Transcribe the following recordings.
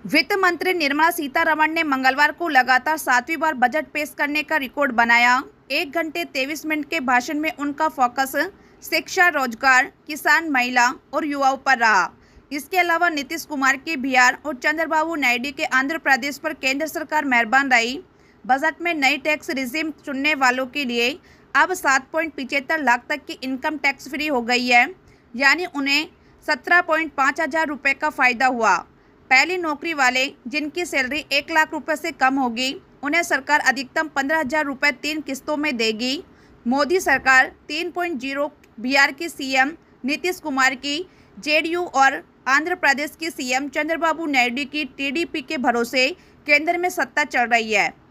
वित्त मंत्री निर्मला सीतारमण ने मंगलवार को लगातार 7वीं बार बजट पेश करने का रिकॉर्ड बनाया। 1 घंटे 23 मिनट के भाषण में उनका फोकस शिक्षा, रोजगार, किसान, महिला और युवाओं पर रहा। इसके अलावा नीतीश कुमार के बिहार और चंद्रबाबू नायडू के आंध्र प्रदेश पर केंद्र सरकार मेहरबान रही। बजट में नई टैक्स रिजीम चुनने वालों के लिए अब 7.75 लाख तक की इनकम टैक्स फ्री हो गई है, यानी उन्हें 17.5 हजार रुपये का फ़ायदा हुआ। पहली नौकरी वाले जिनकी सैलरी 1 लाख रुपए से कम होगी, उन्हें सरकार अधिकतम 15,000 रुपये 3 किस्तों में देगी। मोदी सरकार 3.0 बिहार की सीएम नीतीश कुमार की, जेडीयू और आंध्र प्रदेश की सीएम चंद्रबाबू नायडू की टीडीपी के भरोसे केंद्र में सत्ता चल रही है।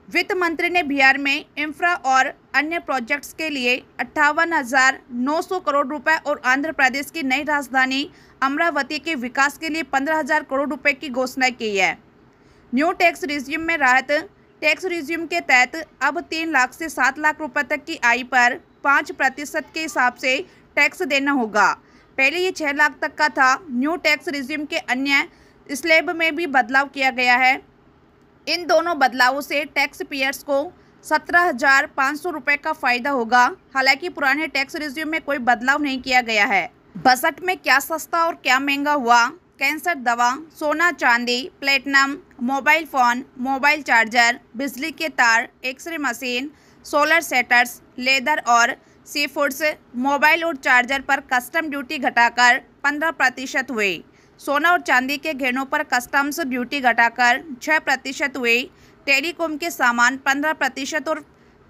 वित्त मंत्री ने बिहार में इंफ्रा और अन्य प्रोजेक्ट्स के लिए 58,900 करोड़ रुपए और आंध्र प्रदेश की नई राजधानी अमरावती के विकास के लिए 15,000 करोड़ रुपए की घोषणा की है। न्यू टैक्स रिज्यूम में राहत। टैक्स रिज्यूम के तहत अब 3 लाख से 7 लाख रुपए तक की आय पर 5% के हिसाब से टैक्स देना होगा। पहले ये 6 लाख तक का था। न्यू टैक्स रिज्यूम के अन्य स्लैब में भी बदलाव किया गया है। इन दोनों बदलावों से टैक्स पेयर्स को 17,500 रुपये का फ़ायदा होगा। हालांकि पुराने टैक्स रिज्यूम में कोई बदलाव नहीं किया गया है। बजट में क्या सस्ता और क्या महंगा हुआ? कैंसर दवा, सोना चांदी, platinum, mobile phone, mobile charger, बिजली के तार, X-ray machine, solar setters, leather और सी फूड्स, मोबाइल और चार्जर पर कस्टम ड्यूटी घटाकर 15% हुई। सोना और चांदी के गहनों पर कस्टम्स ड्यूटी घटाकर 6% हुई। टेलीकॉम के सामान 15% और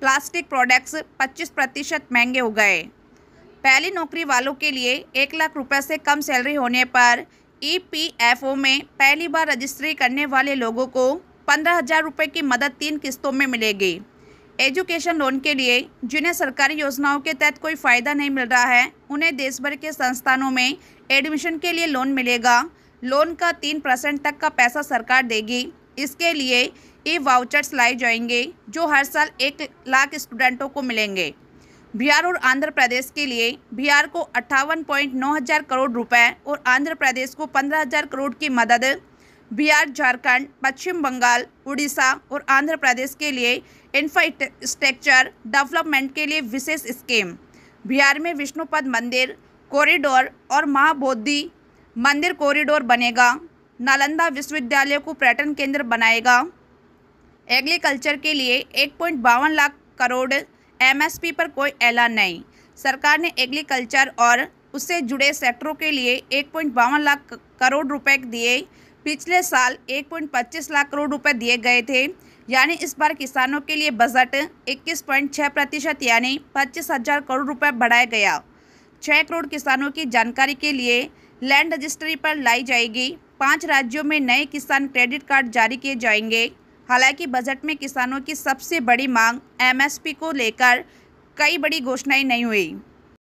प्लास्टिक प्रोडक्ट्स 25% महंगे हो गए। पहली नौकरी वालों के लिए 1 लाख रुपए से कम सैलरी होने पर ईपीएफओ में पहली बार रजिस्ट्री करने वाले लोगों को 15,000 रुपये की मदद 3 किस्तों में मिलेगी। एजुकेशन लोन के लिए जिन्हें सरकारी योजनाओं के तहत कोई फ़ायदा नहीं मिल रहा है, उन्हें देश भर के संस्थानों में एडमिशन के लिए लोन मिलेगा। लोन का 3% तक का पैसा सरकार देगी। इसके लिए ई वाउचर्स लाए जाएंगे जो हर साल 1 लाख स्टूडेंटों को मिलेंगे। बिहार और आंध्र प्रदेश के लिए बिहार को 58.9 हजार करोड़ रुपए और आंध्र प्रदेश को 15,000 करोड़ की मदद। बिहार, झारखंड, पश्चिम बंगाल, उड़ीसा और आंध्र प्रदेश के लिए इंफ्रास्ट्रक्चर डेवलपमेंट के लिए विशेष स्कीम। बिहार में विष्णुपद मंदिर कॉरिडोर और महाबोधि मंदिर कॉरिडोर बनेगा। नालंदा विश्वविद्यालय को पर्यटन केंद्र बनाएगा। एग्रीकल्चर के लिए 1.52 लाख करोड़ एमएसपी पर कोई ऐलान नहीं। सरकार ने एग्रीकल्चर और उससे जुड़े सेक्टरों के लिए 1.52 लाख करोड़ रुपए दिए। पिछले साल 1.25 लाख करोड़ रुपए दिए गए थे, यानी इस बार किसानों के लिए बजट 21.6% यानी 25,000 करोड़ रुपए बढ़ाया गया। 6 करोड़ किसानों की जानकारी के लिए लैंड रजिस्ट्री पर लाई जाएगी। 5 राज्यों में नए किसान क्रेडिट कार्ड जारी किए जाएंगे। हालांकि बजट में किसानों की सबसे बड़ी मांग एमएसपी को लेकर कई बड़ी घोषणाएं नहीं हुई।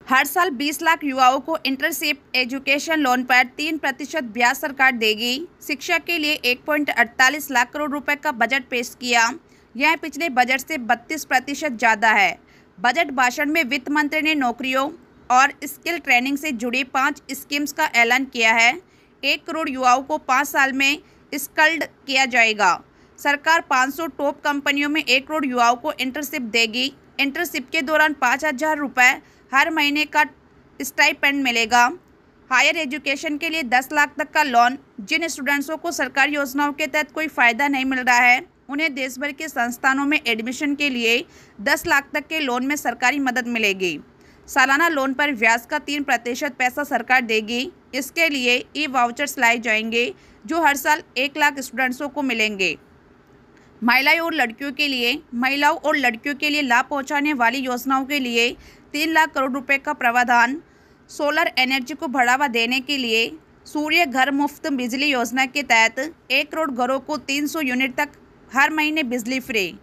हर साल 20 लाख युवाओं को इंटर्नशिप एजुकेशन लोन पर 3% ब्याज सरकार देगी। शिक्षा के लिए 1.48 लाख करोड़ रुपए का बजट पेश किया। यह पिछले बजट से 32% ज़्यादा है। बजट भाषण में वित्त मंत्री ने नौकरियों और स्किल ट्रेनिंग से जुड़ी 5 स्कीम्स का ऐलान किया है। 1 करोड़ युवाओं को 5 साल में स्किल्ड किया जाएगा। सरकार 500 टॉप कंपनियों में 1 करोड़ युवाओं को इंटर्नशिप देगी। इंटर्नशिप के दौरान 5,000 रुपये हर महीने का स्टाइपेंड मिलेगा। हायर एजुकेशन के लिए 10 लाख तक का लोन। जिन स्टूडेंट्सों को सरकारी योजनाओं के तहत कोई फ़ायदा नहीं मिल रहा है, उन्हें देश भर के संस्थानों में एडमिशन के लिए 10 लाख तक के लोन में सरकारी मदद मिलेगी। सालाना लोन पर ब्याज का 3% पैसा सरकार देगी। इसके लिए ई वाउचर्स लाए जाएंगे जो हर साल 1 लाख स्टूडेंट्सों को मिलेंगे। महिलाओं और लड़कियों के लिए लाभ पहुंचाने वाली योजनाओं के लिए 3 लाख करोड़ रुपए का प्रावधान। सोलर एनर्जी को बढ़ावा देने के लिए सूर्य घर मुफ्त बिजली योजना के तहत 1 करोड़ घरों को 300 यूनिट तक हर महीने बिजली फ्री।